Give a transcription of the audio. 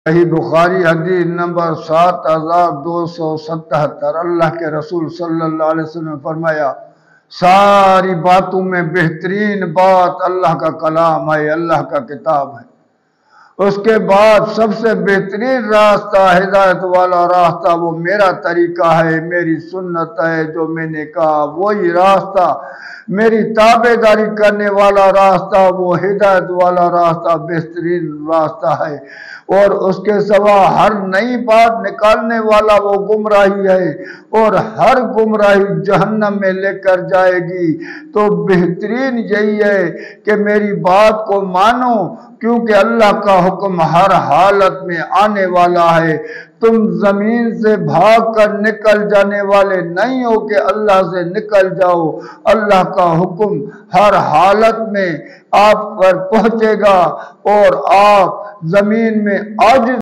صحیح بخاری حدیث نمبر 7277، اللہ کے رسول صلی اللہ علیہ وسلم نے فرمایا ساری باتوں میں بہترین بات اللہ کا کلام ہے، اللہ کا کتاب ہے۔ اس کے بعد سب سے بہترین راستہ، ہدایت والا راستہ، وہ میرا طریقہ ہے، میری سنت ہے، جو میں نے کہا وہی راستہ، میری تابع داری کرنے والا راستہ، وہ ہدایت والا راستہ بہترین راستہ ہے۔ اور اس کے سوا ہر نئی بات نکالنے والا وہ گمراہی ہے، اور ہر گمراہی جہنم میں لے کر جائے گی۔ تو بہترین یہی ہے کہ میری بات کو مانو، کیونکہ اللہ کا حکم ہر حالت میں آنے والا ہے۔ تم زمین سے بھاگ کر نکل جانے والے نہیں ہو کہ اللہ سے نکل جاؤ، اللہ کا حکم ہر حالت میں آپ پر پہنچے گا، اور آپ زمین میں عاجز